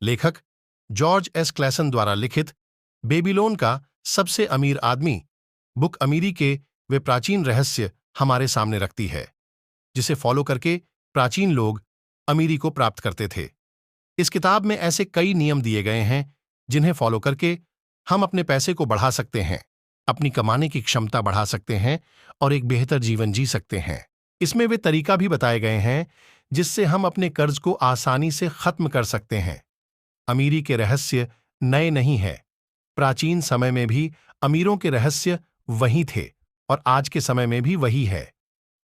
लेखक George S Claisen द्वारा लिखित बेबीलोन का सबसे अमीर आदमी बुक अमीरी के वे प्राचीन रहस्य हमारे सामने रखती है, जिसे फॉलो करके प्राचीन लोग अमीरी को प्राप्त करते थे। इस किताब में ऐसे कई नियम दिए गए हैं जिन्हें फॉलो करके हम अपने पैसे को बढ़ा सकते हैं, अपनी कमाने की क्षमता बढ़ा सकते हैं और एक बेहतर जीवन जी सकते हैं। इसमें वे तरीका भी बताए गए हैं जिससे हम अपने कर्ज को आसानी से खत्म कर सकते हैं। अमीरी के रहस्य नए नहीं है। प्राचीन समय में भी अमीरों के रहस्य वही थे और आज के समय में भी वही है।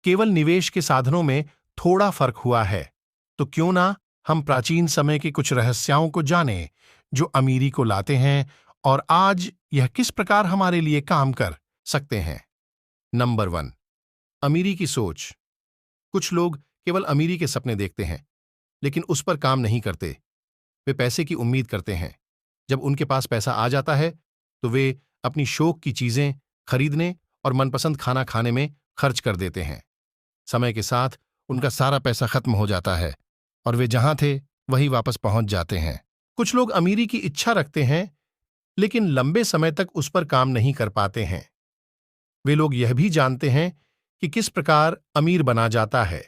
केवल निवेश के साधनों में थोड़ा फर्क हुआ है। तो क्यों ना हम प्राचीन समय के कुछ रहस्यों को जानें जो अमीरी को लाते हैं और आज यह किस प्रकार हमारे लिए काम कर सकते हैं। नंबर 1, अमीरी की सोच। कुछ लोग केवल अमीरी के सपने देखते हैं लेकिन उस पर काम नहीं करते। वे पैसे की उम्मीद करते हैं। जब उनके पास पैसा आ जाता है तो वे अपनी शौक की चीजें खरीदने और मनपसंद खाना खाने में खर्च कर देते हैं। समय के साथ उनका सारा पैसा खत्म हो जाता है और वे जहां थे वहीं वापस पहुंच जाते हैं। कुछ लोग अमीरी की इच्छा रखते हैं लेकिन लंबे समय तक उस पर काम नहीं कर पाते हैं। वे लोग यह भी जानते हैं कि किस प्रकार अमीर बना जाता है,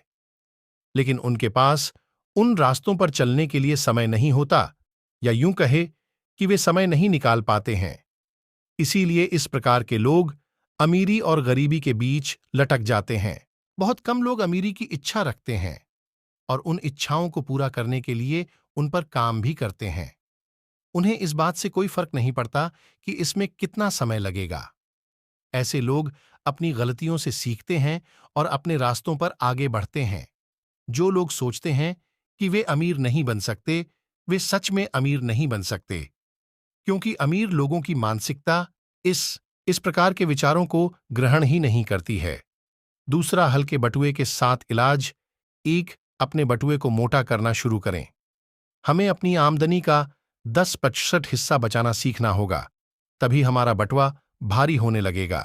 लेकिन उनके पास उन रास्तों पर चलने के लिए समय नहीं होता, या यूं कहे कि वे समय नहीं निकाल पाते हैं। इसीलिए इस प्रकार के लोग अमीरी और गरीबी के बीच लटक जाते हैं। बहुत कम लोग अमीरी की इच्छा रखते हैं और उन इच्छाओं को पूरा करने के लिए उन पर काम भी करते हैं। उन्हें इस बात से कोई फर्क नहीं पड़ता कि इसमें कितना समय लगेगा। ऐसे लोग अपनी गलतियों से सीखते हैं और अपने रास्तों पर आगे बढ़ते हैं। जो लोग सोचते हैं कि वे अमीर नहीं बन सकते, वे सच में अमीर नहीं बन सकते, क्योंकि अमीर लोगों की मानसिकता इस प्रकार के विचारों को ग्रहण ही नहीं करती है। दूसरा, हल्के बटुए के साथ इलाज। अपने बटुए को मोटा करना शुरू करें। हमें अपनी आमदनी का 10% हिस्सा बचाना सीखना होगा, तभी हमारा बटुआ भारी होने लगेगा।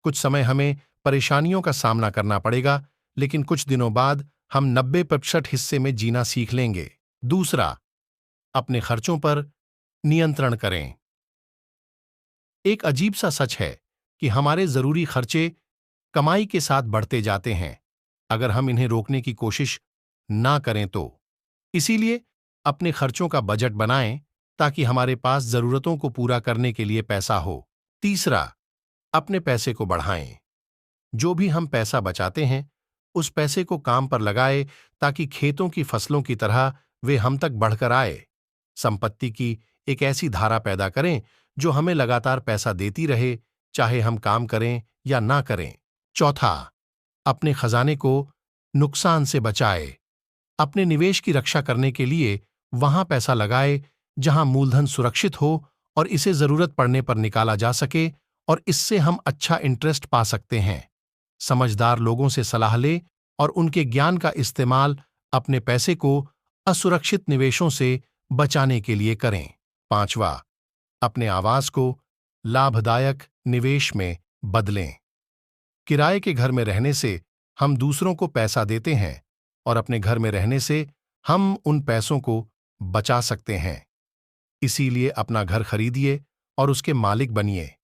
कुछ समय हमें परेशानियों का सामना करना पड़ेगा, लेकिन कुछ दिनों बाद हम 90% हिस्से में जीना सीख लेंगे। दूसरा, अपने खर्चों पर नियंत्रण करें। एक अजीब सा सच है कि हमारे जरूरी खर्चे कमाई के साथ बढ़ते जाते हैं अगर हम इन्हें रोकने की कोशिश ना करें तो। इसीलिए अपने खर्चों का बजट बनाएं ताकि हमारे पास जरूरतों को पूरा करने के लिए पैसा हो। तीसरा, अपने पैसे को बढ़ाएं। जो भी हम पैसा बचाते हैं उस पैसे को काम पर लगाएं ताकि खेतों की फसलों की तरह वे हम तक बढ़कर आए। संपत्ति की एक ऐसी धारा पैदा करें जो हमें लगातार पैसा देती रहे, चाहे हम काम करें या ना करें। चौथा, अपने खजाने को नुकसान से बचाए। अपने निवेश की रक्षा करने के लिए वहां पैसा लगाए जहां मूलधन सुरक्षित हो और इसे जरूरत पड़ने पर निकाला जा सके और इससे हम अच्छा इंटरेस्ट पा सकते हैं। समझदार लोगों से सलाह ले और उनके ज्ञान का इस्तेमाल अपने पैसे को असुरक्षित निवेशों से बचाने के लिए करें। पांचवा, अपने आवास को लाभदायक निवेश में बदलें। किराए के घर में रहने से हम दूसरों को पैसा देते हैं और अपने घर में रहने से हम उन पैसों को बचा सकते हैं। इसीलिए अपना घर खरीदिए और उसके मालिक बनिए।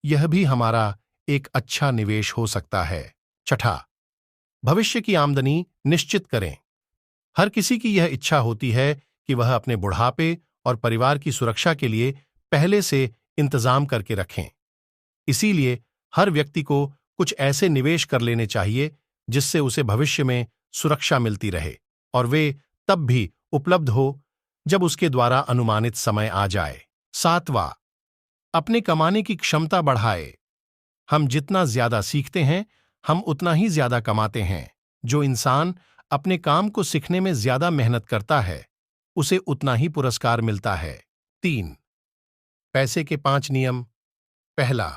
यह भी हमारा एक अच्छा निवेश हो सकता है। छठा, भविष्य की आमदनी निश्चित करें। हर किसी की यह इच्छा होती है कि वह अपने बुढ़ापे और परिवार की सुरक्षा के लिए पहले से इंतजाम करके रखें। इसीलिए हर व्यक्ति को कुछ ऐसे निवेश कर लेने चाहिए जिससे उसे भविष्य में सुरक्षा मिलती रहे और वे तब भी उपलब्ध हो जब उसके द्वारा अनुमानित समय आ जाए। सातवां, अपने कमाने की क्षमता बढ़ाए। हम जितना ज्यादा सीखते हैं हम उतना ही ज्यादा कमाते हैं। जो इंसान अपने काम को सीखने में ज्यादा मेहनत करता है उसे उतना ही पुरस्कार मिलता है। 3, पैसे के 5 नियम। पहला,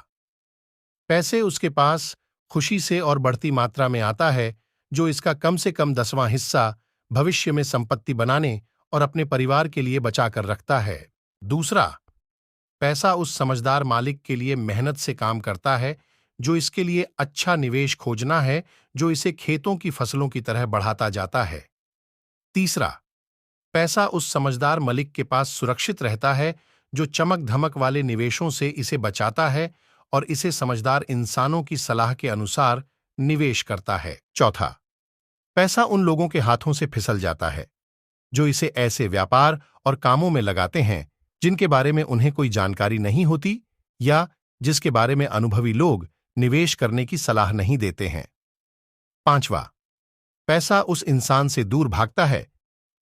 पैसे उसके पास खुशी से और बढ़ती मात्रा में आता है जो इसका कम से कम 10वां हिस्सा भविष्य में संपत्ति बनाने और अपने परिवार के लिए बचाकर रखता है। दूसरा, पैसा उस समझदार मालिक के लिए मेहनत से काम करता है जो इसके लिए अच्छा निवेश खोजना है, जो इसे खेतों की फसलों की तरह बढ़ाता जाता है। तीसरा, पैसा उस समझदार मलिक के पास सुरक्षित रहता है जो चमक धमक वाले निवेशों से इसे बचाता है और इसे समझदार इंसानों की सलाह के अनुसार निवेश करता है। चौथा, पैसा उन लोगों के हाथों से फिसल जाता है जो इसे ऐसे व्यापार और कामों में लगाते हैं जिनके बारे में उन्हें कोई जानकारी नहीं होती या जिसके बारे में अनुभवी लोग निवेश करने की सलाह नहीं देते हैं। पांचवा, पैसा उस इंसान से दूर भागता है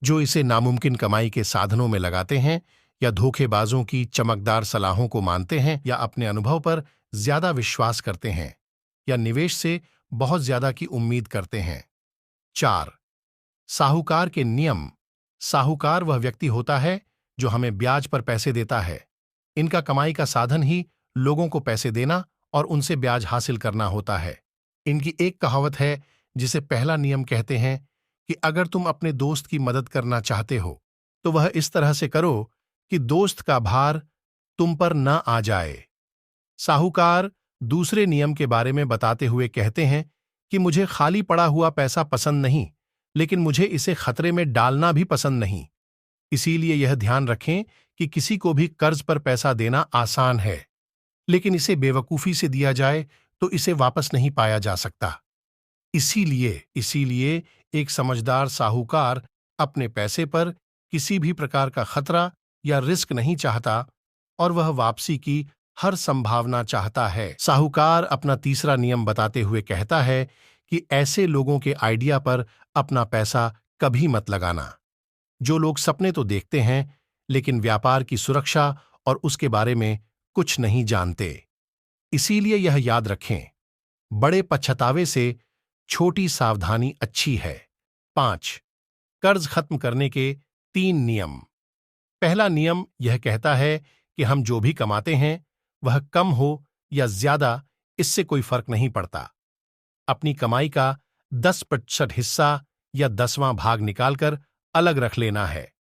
जो इसे नामुमकिन कमाई के साधनों में लगाते हैं या धोखेबाजों की चमकदार सलाहों को मानते हैं या अपने अनुभव पर ज्यादा विश्वास करते हैं या निवेश से बहुत ज्यादा की उम्मीद करते हैं। चार, साहूकार के नियम। साहूकार वह व्यक्ति होता है जो हमें ब्याज पर पैसे देता है। इनका कमाई का साधन ही लोगों को पैसे देना और उनसे ब्याज हासिल करना होता है। इनकी एक कहावत है जिसे पहला नियम कहते हैं कि अगर तुम अपने दोस्त की मदद करना चाहते हो तो वह इस तरह से करो कि दोस्त का भार तुम पर न आ जाए। साहूकार दूसरे नियम के बारे में बताते हुए कहते हैं कि मुझे खाली पड़ा हुआ पैसा पसंद नहीं, लेकिन मुझे इसे खतरे में डालना भी पसंद नहीं। इसीलिए यह ध्यान रखें कि किसी को भी कर्ज पर पैसा देना आसान है, लेकिन इसे बेवकूफी से दिया जाए तो इसे वापस नहीं पाया जा सकता। इसीलिए एक समझदार साहूकार अपने पैसे पर किसी भी प्रकार का खतरा या रिस्क नहीं चाहता और वह वापसी की हर संभावना चाहता है। साहूकार अपना तीसरा नियम बताते हुए कहता है कि ऐसे लोगों के आइडिया पर अपना पैसा कभी मत लगाना जो लोग सपने तो देखते हैं लेकिन व्यापार की सुरक्षा और उसके बारे में कुछ नहीं जानते। इसीलिए यह याद रखें, बड़े पछतावे से छोटी सावधानी अच्छी है। 5, कर्ज खत्म करने के 3 नियम। पहला नियम यह कहता है कि हम जो भी कमाते हैं वह कम हो या ज्यादा, इससे कोई फर्क नहीं पड़ता। अपनी कमाई का 10% हिस्सा या 10वां भाग निकालकर अलग रख लेना है।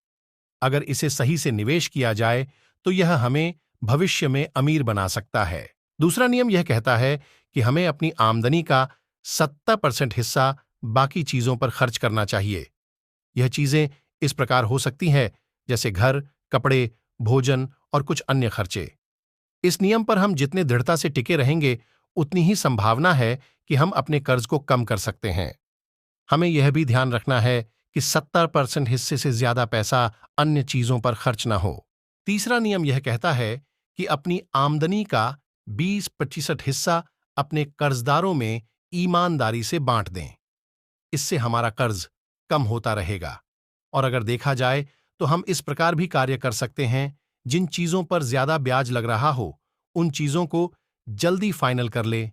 अगर इसे सही से निवेश किया जाए तो यह हमें भविष्य में अमीर बना सकता है। दूसरा नियम यह कहता है कि हमें अपनी आमदनी का 70% हिस्सा बाकी चीजों पर खर्च करना चाहिए। यह चीजें इस प्रकार हो सकती हैं जैसे घर, कपड़े, भोजन और कुछ अन्य खर्चे। इस नियम पर हम जितने दृढ़ता से टिके रहेंगे उतनी ही संभावना है कि हम अपने कर्ज को कम कर सकते हैं। हमें यह भी ध्यान रखना है कि 70% हिस्से से ज्यादा पैसा अन्य चीजों पर खर्च न हो। तीसरा नियम यह कहता है कि अपनी आमदनी का 20% हिस्सा अपने कर्जदारों में ईमानदारी से बांट दें। इससे हमारा कर्ज कम होता रहेगा। और अगर देखा जाए तो हम इस प्रकार भी कार्य कर सकते हैं, जिन चीजों पर ज्यादा ब्याज लग रहा हो उन चीजों को जल्दी फाइनल कर ले।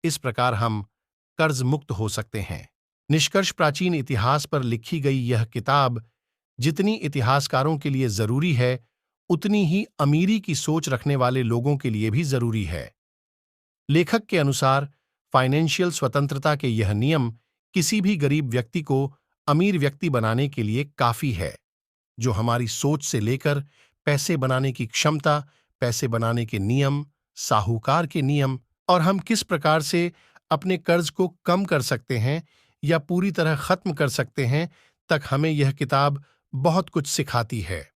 इस प्रकार हम कर्ज मुक्त हो सकते हैं। निष्कर्ष, प्राचीन इतिहास पर लिखी गई यह किताब जितनी इतिहासकारों के लिए जरूरी है उतनी ही अमीरी की सोच रखने वाले लोगों के लिए भी जरूरी है। लेखक के अनुसार फाइनेंशियल स्वतंत्रता के यह नियम किसी भी गरीब व्यक्ति को अमीर व्यक्ति बनाने के लिए काफी है, जो हमारी सोच से लेकर पैसे बनाने की क्षमता, पैसे बनाने के नियम, साहूकार के नियम और हम किस प्रकार से अपने कर्ज को कम कर सकते हैं या पूरी तरह खत्म कर सकते हैं तक हमें यह किताब बहुत कुछ सिखाती है।